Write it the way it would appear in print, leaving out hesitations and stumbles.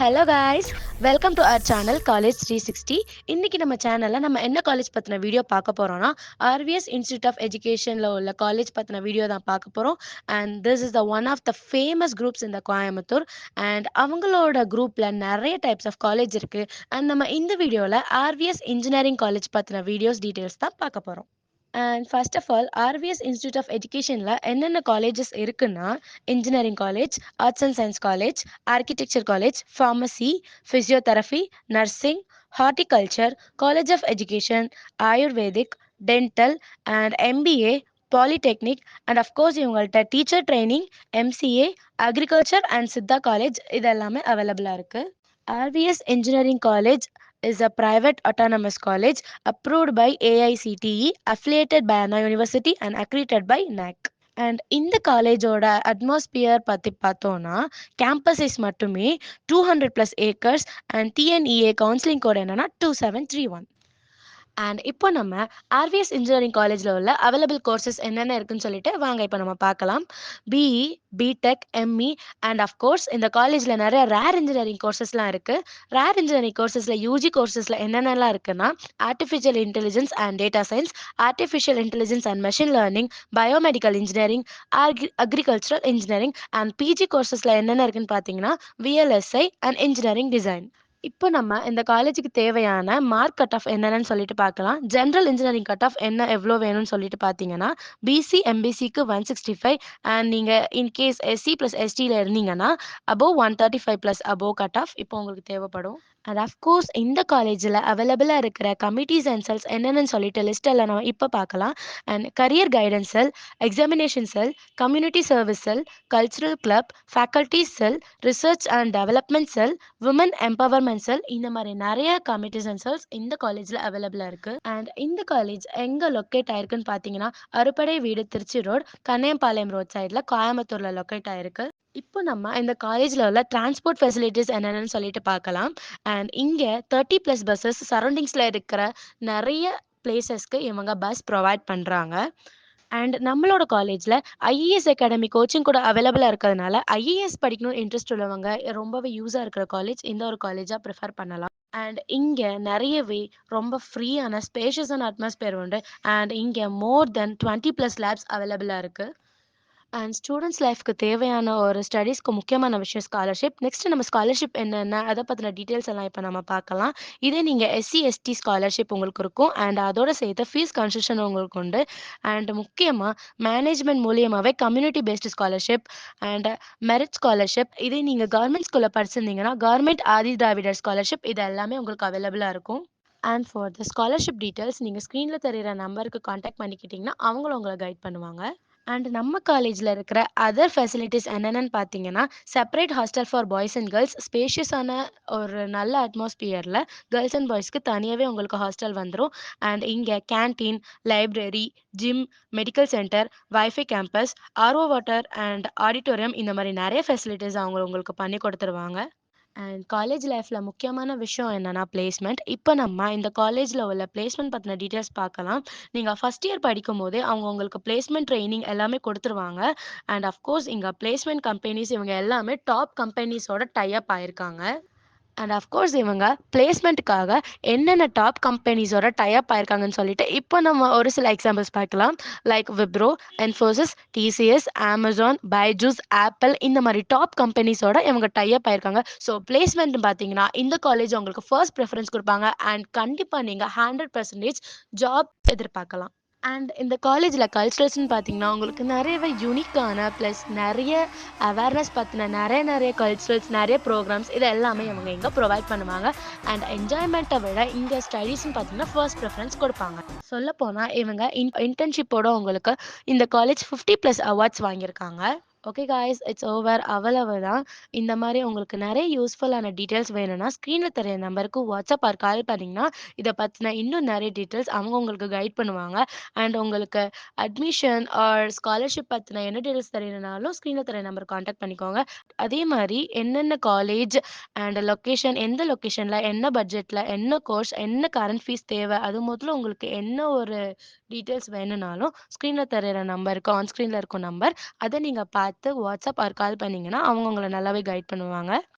Hello guys, welcome to our channel college 360. இன்னைக்கு நம்ம சேனல்ல நம்ம என்ன காலேஜ் பத்தின வீடியோ பார்க்க போறோம்னா, ஆர்விஎஸ் இன்ஸ்டிடியூட் ஆஃப் எஜுகேஷன்ல உள்ள காலேஜ் பத்தின வீடியோ தான் பார்க்க போறோம். And this is the one of the famous groups இந்த கோயம்புத்தூர். அண்ட் அவங்களோட குரூப்ல நிறைய டைப்ஸ் ஆஃப் காலேஜ் இருக்கு. அண்ட் நம்ம இந்த வீடியோல ஆர்விஎஸ் இன்ஜினியரிங் காலேஜ் பத்தின வீடியோஸ் டீடைல்ஸ் தான் பார்க்க போறோம். And first of all RVS institute of எஜுகேஷனில் என்னென்ன காலேஜஸ் இருக்குன்னா, engineering college, arts and science college, architecture college, pharmacy, physiotherapy, nursing, horticulture, college of education, ayurvedic, dental and MBA, polytechnic and of course இவங்கள்ட்ட teacher training, MCA, agriculture and Siddha college இது எல்லாமே அவைலபிளாக இருக்குது. RVS Engineering College is a private autonomous college approved by AICTE, affiliated by Anna University and accredited by NAC. And இந்த காலேஜோட atmosphere பற்றி பார்த்தோன்னா, campus size மட்டுமே 200+ acres and TNEA counselling code என்னன்னா 2731. அண்ட் இப்போ நம்ம ஆர்விஎஸ் இன்ஜினியரிங் காலேஜில் உள்ள அவைலபிள் கோர்சஸ் என்னென்ன இருக்குன்னு சொல்லிட்டு வாங்க இப்போ நம்ம பார்க்கலாம். BE, BTech, ME and of course இந்த காலேஜில் நிறைய ரேர் இன்ஜினியரிங் கோர்சஸ்லாம் இருக்குது. ரேர் இன்ஜினியரிங் கோர்சஸில் யூஜி கோர்சஸில் என்னென்னலாம் இருக்குன்னா, artificial intelligence and data science, artificial intelligence and machine learning, biomedical engineering, agricultural engineering and PG கோர்சஸில் என்னென்ன இருக்குன்னு பார்த்தீங்கன்னா, விஎல்எஸ்ஐ அண்ட் இன்ஜினியரிங் டிசைன். இப்போ நம்ம இந்த காலேஜுக்கு தேவையான மார்க் கட் ஆஃப் என்னென்னு சொல்லிட்டு பார்க்கலாம். ஜென்ரல் இன்ஜினியரிங் கட் ஆஃப் எவ்வளோ வேணும்னு சொல்லிட்டு பார்த்தீங்கன்னா, பிசி எம்பிசிக்கு 165 அண்ட் நீங்கள் இன்கேஸ் எஸ்சி ப்ளஸ் எஸ்டியில் இருந்தீங்கன்னா above 135 plus above cut off இப்போ உங்களுக்கு தேவைப்படும். அண்ட் அஃப்கோர்ஸ் இந்த காலேஜில் அவைலபிளாக இருக்கிற கமிட்டிஸ் அண்ட் செல்ஸ் என்னென்னு சொல்லிட்டு லிஸ்ட் எல்லாம் நம்ம இப்போ பார்க்கலாம். And career guidance cell, examination cell, community service cell, cultural club, faculty cell, research and development cell, women empowerment cell, இந்த மாதிரி நிறைய கமிட்டிஸ் அண்ட் செல்ஸ் இந்த காலேஜில் அவைலபிளாக இருக்குது. அண்ட் இந்த காலேஜ் எங்கே லொக்கேட் ஆயிருக்குன்னு பார்த்தீங்கன்னா, அறுபடை வீடு, திருச்சி ரோட், கண்ணையம்பாளையம் ரோட் சைடில் கோயம்புத்தூரில் லொக்கேட் ஆயிருக்கு. இப்போ நம்ம இந்த காலேஜில் உள்ள டிரான்ஸ்போர்ட் ஃபெசிலிட்டிஸ் என்னென்னு சொல்லிட்டு பார்க்கலாம். அண்ட் இங்கே 30+ பஸ்ஸஸ் சரௌண்டிங்ஸில் இருக்கிற நிறைய பிளேசஸ்க்கு இவங்க பஸ் ப்ரொவைட் பண்ணுறாங்க. அண்ட் நம்மளோட காலேஜில் ஐஏஎஸ் அகாடமி கோச்சிங் கூட அவைலபிளாக இருக்கிறதுனால ஐஏஎஸ் படிக்கணும்னு இன்ட்ரெஸ்ட் உள்ளவங்க ரொம்பவே யூஸாக இருக்கிற காலேஜ் இந்த ஒரு காலேஜாக ப்ரிஃபர் பண்ணலாம். அண்ட் இங்கே நிறையவே ரொம்ப ஃப்ரீயான ஸ்பேஷியஸான அட்மாஸ்பியர் உண்டு. அண்ட் இங்கே மோர் தென் 20+ லேப்ஸ் அவைலபிளாக இருக்குது. அண்ட் ஸ்டூடெண்ட்ஸ் லைஃப்க்கு தேவையான ஒரு ஸ்டடீஸ்க்கு முக்கியமான விஷயம் ஸ்காலர்ஷிப். நெக்ஸ்ட் நம்ம ஸ்காலர்ஷிப் என்னென்ன அதை பற்றின டீட்டெயில்ஸ் எல்லாம் இப்போ நம்ம பார்க்கலாம். இதே நீங்கள் எஸ்சி எஸ்டி ஸ்காலர்ஷிப் உங்களுக்கு இருக்கும். அண்ட் அதோட சேர்த்து ஃபீஸ் கன்செஷன் உங்களுக்கு உண்டு. அண்ட் முக்கியமாக மேனேஜ்மெண்ட் மூலியமாகவே community based scholarship and merit scholarship. இதே நீங்கள் கவர்மெண்ட் ஸ்கூலில் படிச்சிருந்தீங்கன்னா கவர்மெண்ட் ஆதி திராவிடர் ஸ்காலர்ஷிப் இது எல்லாமே உங்களுக்கு அவைலபிளாக இருக்கும். And for the scholarship details நீங்கள் ஸ்க்ரீனில் தெரிகிற நம்பருக்கு காண்டாக்ட் பண்ணிக்கிட்டிங்கன்னா அவங்களும் உங்களை கைட் பண்ணுவாங்க. அண்ட் நம்ம காலேஜில் இருக்கிற அதர் ஃபெசிலிட்டிஸ் என்னென்னு பார்த்தீங்கன்னா, separate hostel for boys and girls, ஸ்பேஷியஸான ஒரு நல்ல அட்மாஸ்பியரில் கேர்ள்ஸ் அண்ட் பாய்ஸ்க்கு தனியாகவே உங்களுக்கு ஹாஸ்டல் வந்துடும். அண்ட் இங்கே canteen, library, gym, medical centre, wifi campus, RO water and auditorium இந்த மாதிரி நிறைய ஃபெசிலிட்டிஸ் அவங்க உங்களுக்கு பண்ணி கொடுத்துருவாங்க. அண்ட் காலேஜ் லைஃப்பில் முக்கியமான விஷயம் என்னென்னா பிளேஸ்மெண்ட். இப்போ நம்ம இந்த காலேஜில் உள்ள பிளேஸ்மெண்ட் பற்றின டீட்டெயில்ஸ் பார்க்கலாம். நீங்கள் ஃபஸ்ட் இயர் படிக்கும் போதே அவங்க உங்களுக்கு பிளேஸ்மெண்ட் ட்ரைனிங் எல்லாமே கொடுத்துருவாங்க. அண்ட் அஃப்கோர்ஸ் இங்கே பிளேஸ்மெண்ட் கம்பெனிஸ் இவங்க எல்லாமே டாப் கம்பெனிஸோட டைப் ஆயிருக்காங்க. அண்ட் அஃப்கோர்ஸ் இவங்க பிளேஸ்மெண்ட்டுக்காக என்னென்ன டாப் கம்பெனிஸோட டைப் ஆயிருக்காங்கன்னு சொல்லிட்டு இப்போ நம்ம ஒரு சில எக்ஸாம்பிள்ஸ் பார்க்கலாம். Like Wipro, Infosys, TCS, Amazon, Byju's, apple இந்த மாதிரி டாப் கம்பெனிஸோட இவங்க டைப் ஆயிருக்காங்க. ஸோ பிளேஸ்மெண்ட் பார்த்தீங்கன்னா இந்த காலேஜ் உங்களுக்கு ஃபர்ஸ்ட் ப்ரிஃபரன்ஸ் கொடுப்பாங்க. அண்ட் கண்டிப்பாக நீங்கள் 100% ஜாப் எதிர்பார்க்கலாம். அண்ட் இந்த காலேஜில் கல்ச்சுரல்ஸ்னு பார்த்தீங்கன்னா உங்களுக்கு நிறையவே யூனிக்கான ப்ளஸ் நிறைய அவேர்னஸ் பற்றின நிறைய கல்ச்சுரல்ஸ், நிறைய ப்ரோக்ராம்ஸ் இது எல்லாமே இவங்க இங்கே ப்ரொவைட் பண்ணுவாங்க. அண்ட் என்ஜாய்மெண்ட்டை விட இங்கே ஸ்டடீஸ்னு பார்த்தீங்கன்னா ஃபர்ஸ்ட் ப்ரிஃபரன்ஸ் கொடுப்பாங்க. சொல்லப்போனால் இவங்க இன்டர்ன்ஷிப்போட உங்களுக்கு இந்த காலேஜ் 50+ அவார்ட்ஸ் வாங்கியிருக்காங்க. Okay guys, it's over. அவ்வளவுதான். இந்த மாதிரி உங்களுக்கு நிறைய யூஸ்ஃபுல்லான டீட்டெயில்ஸ் வேணும்னா ஸ்க்ரீனில் தெரிய நம்பருக்கு வாட்ஸ்அப் ஆர் கால் பண்ணிங்கன்னா இதை பற்றின இன்னும் நிறைய டீட்டெயில்ஸ் அவங்க உங்களுக்கு கைட் பண்ணுவாங்க. அண்ட் உங்களுக்கு அட்மிஷன் ஆர் ஸ்காலர்ஷிப் பற்றின என்ன டீட்டெயில்ஸ் தெரியணுனாலும் ஸ்க்ரீனில் தெரிய நம்பர் காண்டாக்ட் பண்ணிக்கோங்க. அதே மாதிரி என்னென்ன காலேஜ் அண்ட் லொக்கேஷன், எந்த லொக்கேஷனில், என்ன பட்ஜெட்டில், என்ன கோர்ஸ், என்ன கரண்ட் ஃபீஸ் தேவை, அது முதல்ல உங்களுக்கு என்ன ஒரு டீட்டெயில்ஸ் வேணும்னாலும் ஸ்க்ரீனில் தெரியற நம்பருக்கு ஆன் ஸ்க்ரீனில் இருக்கும் நம்பர் அதை நீங்கள் பார்த்து வாட்ஸ்அப் ஆர் கால் பண்ணிங்கன்னா அவங்க உங்களை நல்லாவே கைட் பண்ணுவாங்க.